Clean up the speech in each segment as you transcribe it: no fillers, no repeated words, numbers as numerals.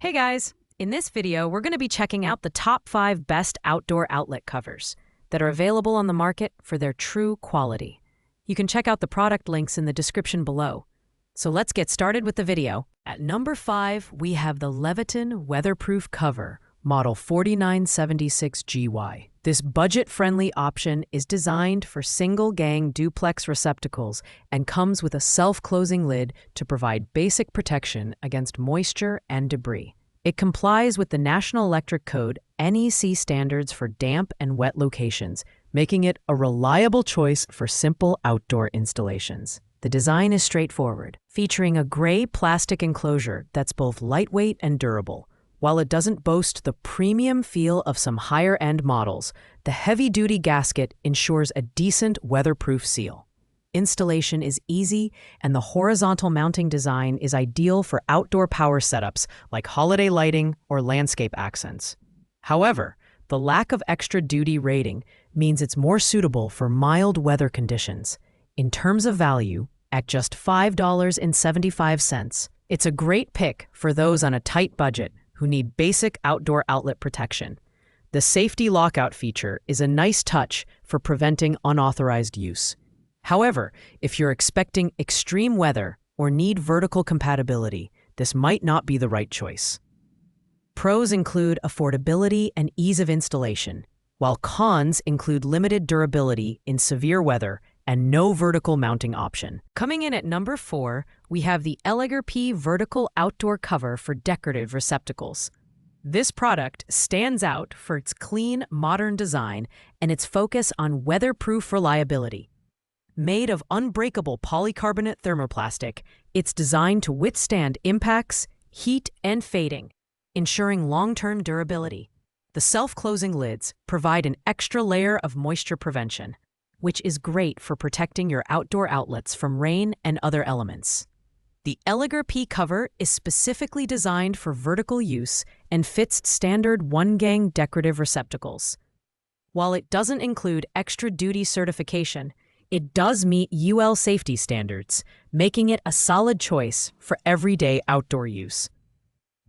Hey guys! In this video, we're going to be checking out the top 5 best outdoor outlet covers that are available on the market for their true quality. You can check out the product links in the description below. So let's get started with the video. At number 5, we have the Leviton Weatherproof Cover, model 4976GY. This budget-friendly option is designed for single-gang duplex receptacles and comes with a self-closing lid to provide basic protection against moisture and debris. It complies with the National Electric Code NEC standards for damp and wet locations, making it a reliable choice for simple outdoor installations. The design is straightforward, featuring a gray plastic enclosure that's both lightweight and durable. While it doesn't boast the premium feel of some higher-end models, the heavy-duty gasket ensures a decent weatherproof seal. Installation is easy, and the horizontal mounting design is ideal for outdoor power setups like holiday lighting or landscape accents. However, the lack of extra-duty rating means it's more suitable for mild weather conditions. In terms of value, at just $5.75, it's a great pick for those on a tight budget who need basic outdoor outlet protection. The safety lockout feature is a nice touch for preventing unauthorized use. However, if you're expecting extreme weather or need vertical compatibility, this might not be the right choice. Pros include affordability and ease of installation, while cons include limited durability in severe weather and no vertical mounting option. Coming in at number 4, we have the Weatherproof Vertical Outdoor Cover for decorative receptacles. This product stands out for its clean, modern design and its focus on weatherproof reliability. Made of unbreakable polycarbonate thermoplastic, it's designed to withstand impacts, heat, and fading, ensuring long-term durability. The self-closing lids provide an extra layer of moisture prevention, which is great for protecting your outdoor outlets from rain and other elements. The Weatherproof cover is specifically designed for vertical use and fits standard one-gang decorative receptacles. While it doesn't include extra-duty certification, it does meet UL safety standards, making it a solid choice for everyday outdoor use.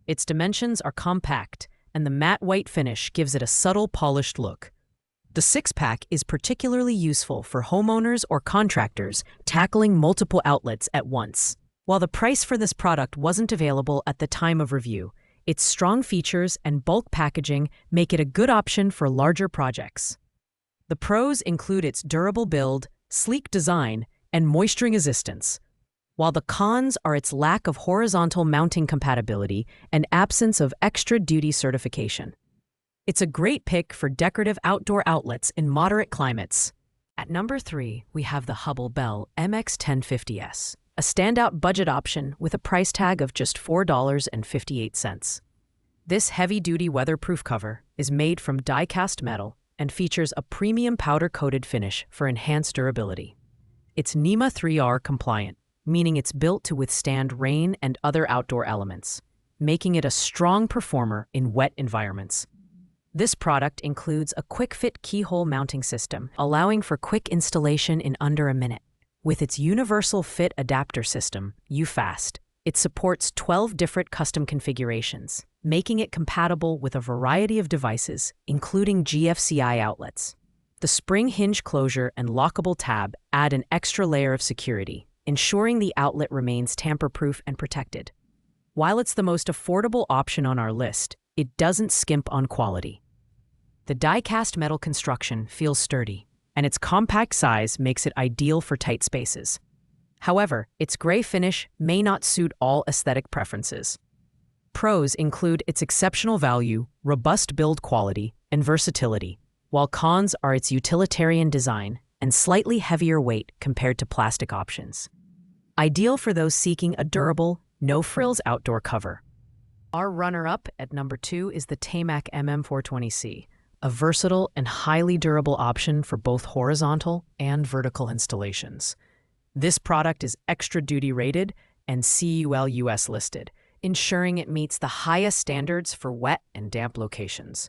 Its dimensions are compact, and the matte white finish gives it a subtle polished look. The 6-pack is particularly useful for homeowners or contractors tackling multiple outlets at once. While the price for this product wasn't available at the time of review, its strong features and bulk packaging make it a good option for larger projects. The pros include its durable build, sleek design, and moisture resistance, while the cons are its lack of horizontal mounting compatibility and absence of extra-duty certification. It's a great pick for decorative outdoor outlets in moderate climates. At number 3, we have the Hubble Bell MX1050S, a standout budget option with a price tag of just $4.58. This heavy-duty weatherproof cover is made from die-cast metal and features a premium powder-coated finish for enhanced durability. It's NEMA 3R compliant, meaning it's built to withstand rain and other outdoor elements, making it a strong performer in wet environments. This product includes a quick-fit keyhole mounting system, allowing for quick installation in under a minute. With its universal fit adapter system, UFast, it supports 12 different custom configurations, making it compatible with a variety of devices, including GFCI outlets. The spring hinge closure and lockable tab add an extra layer of security, ensuring the outlet remains tamper-proof and protected. While it's the most affordable option on our list, it doesn't skimp on quality. The die-cast metal construction feels sturdy, and its compact size makes it ideal for tight spaces. However, its gray finish may not suit all aesthetic preferences. Pros include its exceptional value, robust build quality, and versatility, while cons are its utilitarian design and slightly heavier weight compared to plastic options. Ideal for those seeking a durable, no-frills outdoor cover. Our runner-up at number 2 is the Tamac MM420C, a versatile and highly durable option for both horizontal and vertical installations. This product is extra-duty rated and CUL US listed, ensuring it meets the highest standards for wet and damp locations.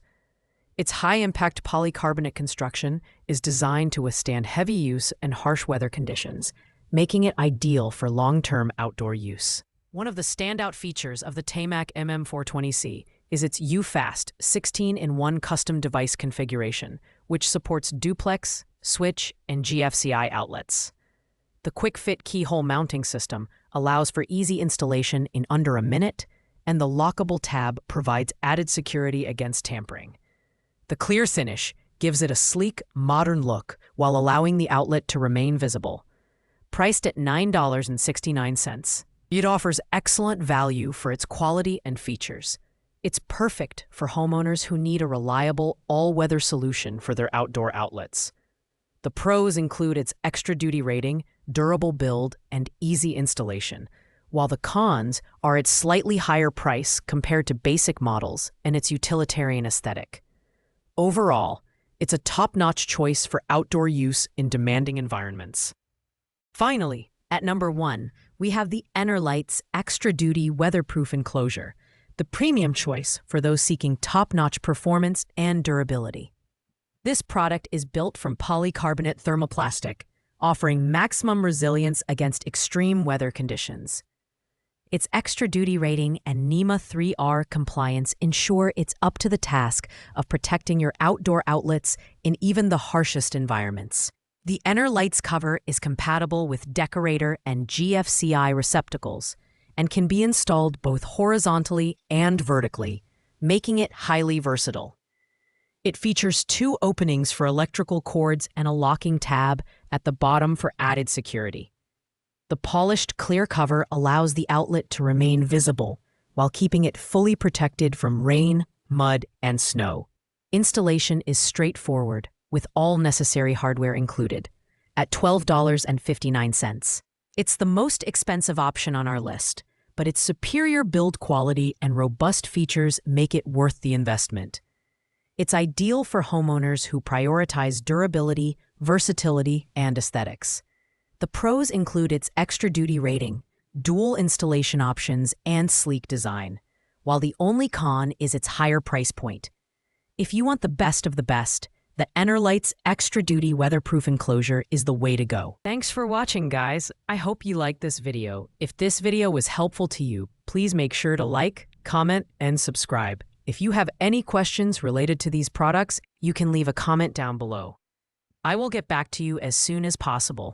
Its high-impact polycarbonate construction is designed to withstand heavy use and harsh weather conditions, making it ideal for long-term outdoor use. One of the standout features of the Tamac MM420C is its UFast 16-in-1 custom device configuration, which supports duplex, switch, and GFCI outlets. The quick-fit keyhole mounting system allows for easy installation in under a minute, and the lockable tab provides added security against tampering. The clear finish gives it a sleek, modern look while allowing the outlet to remain visible. Priced at $9.69, it offers excellent value for its quality and features. It's perfect for homeowners who need a reliable, all-weather solution for their outdoor outlets. The pros include its extra-duty rating, durable build, and easy installation, while the cons are its slightly higher price compared to basic models and its utilitarian aesthetic. Overall, it's a top-notch choice for outdoor use in demanding environments. Finally, at number 1, we have the Enerlight's extra-duty weatherproof enclosure, the premium choice for those seeking top-notch performance and durability. This product is built from polycarbonate thermoplastic, offering maximum resilience against extreme weather conditions. Its extra-duty rating and NEMA 3R compliance ensure it's up to the task of protecting your outdoor outlets in even the harshest environments. The Enerlight's cover is compatible with Decorator and GFCI receptacles and can be installed both horizontally and vertically, making it highly versatile. It features 2 openings for electrical cords and a locking tab at the bottom for added security. The polished clear cover allows the outlet to remain visible while keeping it fully protected from rain, mud, and snow. Installation is straightforward, with all necessary hardware included, at $12.59. It's the most expensive option on our list, but its superior build quality and robust features make it worth the investment. It's ideal for homeowners who prioritize durability, versatility, and aesthetics. The pros include its extra-duty rating, dual installation options, and sleek design, while the only con is its higher price point. If you want the best of the best, the Enerlight's extra-duty weatherproof enclosure is the way to go. Thanks for watching, guys. I hope you liked this video. If this video was helpful to you, please make sure to like, comment, and subscribe. If you have any questions related to these products, you can leave a comment down below. I will get back to you as soon as possible.